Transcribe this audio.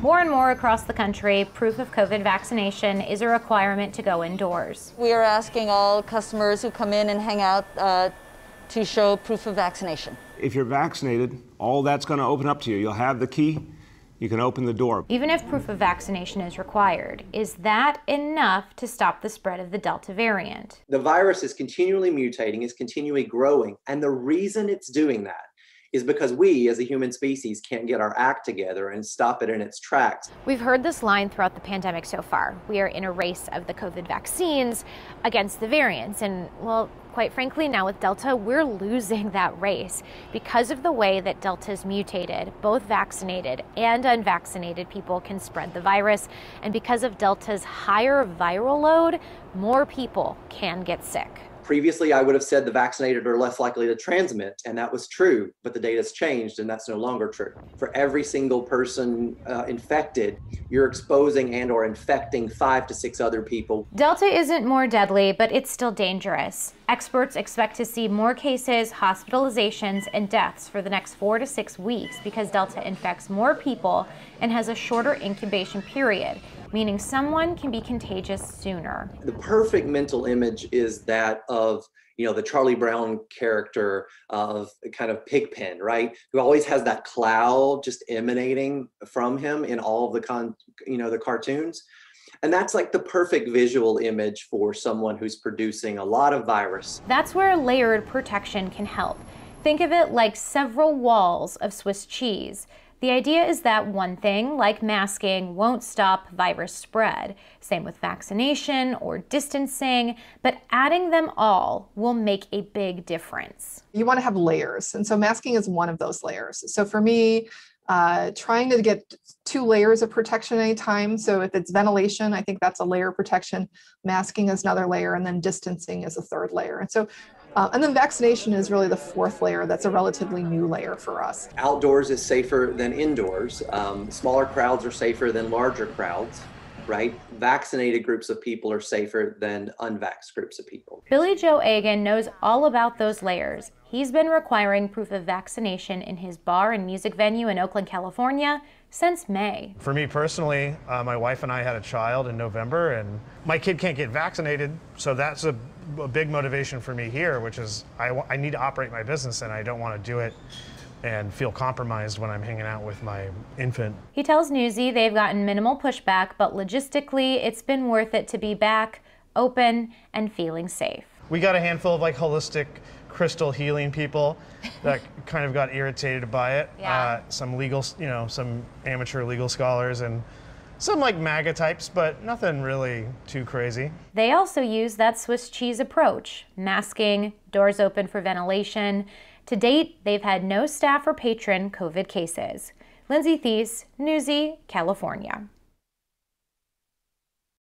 More and more across the country, proof of COVID vaccination is a requirement to go indoors. We are asking all customers who come in and hang out to show proof of vaccination. If you're vaccinated, all that's going to open up to you. You'll have the key. You can open the door. Even if proof of vaccination is required, is that enough to stop the spread of the Delta variant? The virus is continually mutating, is continually growing, and the reason it's doing that is because we, as a human species, can't get our act together and stop it in its tracks. We've heard this line throughout the pandemic so far. We are in a race of the COVID vaccines against the variants. And, well, quite frankly, now with Delta, we're losing that race. Because of the way that Delta's mutated, both vaccinated and unvaccinated people can spread the virus. And because of Delta's higher viral load, more people can get sick. Previously, I would have said the vaccinated are less likely to transmit, and that was true, but the data's changed, and that's no longer true. For every single person infected, you're exposing and or infecting 5 to 6 other people. Delta isn't more deadly, but it's still dangerous. Experts expect to see more cases, hospitalizations, and deaths for the next 4 to 6 weeks because Delta infects more people and has a shorter incubation period, meaning someone can be contagious sooner. The perfect mental image is that of, the Charlie Brown character of kind of Pigpen, right? Who always has that cloud just emanating from him in all of the cartoons. And that's like the perfect visual image for someone who's producing a lot of virus. That's where layered protection can help. Think of it like several walls of Swiss cheese. The idea is that one thing, like masking, won't stop virus spread. Same with vaccination or distancing, but adding them all will make a big difference. You want to have layers, and so masking is one of those layers. So for me, trying to get 2 layers of protection at a time. So if it's ventilation, I think that's a layer of protection. Masking is another layer, and then distancing is a 3rd layer. And so and then vaccination is really the 4th layer. That's a relatively new layer for us. Outdoors is safer than indoors. Smaller crowds are safer than larger crowds, right? Vaccinated groups of people are safer than unvaxxed groups of people. Billy Joe Agan knows all about those layers. He's been requiring proof of vaccination in his bar and music venue in Oakland, California since May. For me personally, my wife and I had a child in November, and my kid can't get vaccinated, so that's a big motivation for me here, which is I need to operate my business, and I don't want to do it and feel compromised when I'm hanging out with my infant. He tells Newsy they've gotten minimal pushback, but logistically it's been worth it to be back, open, and feeling safe. We got a handful of holistic crystal healing people that kind of got irritated by it. Yeah. Some legal, some amateur legal scholars and some MAGA types, but nothing really too crazy. They also use that Swiss cheese approach, masking, doors open for ventilation. To date, they've had no staff or patron COVID cases. Lindsay Thies, Newsy, California.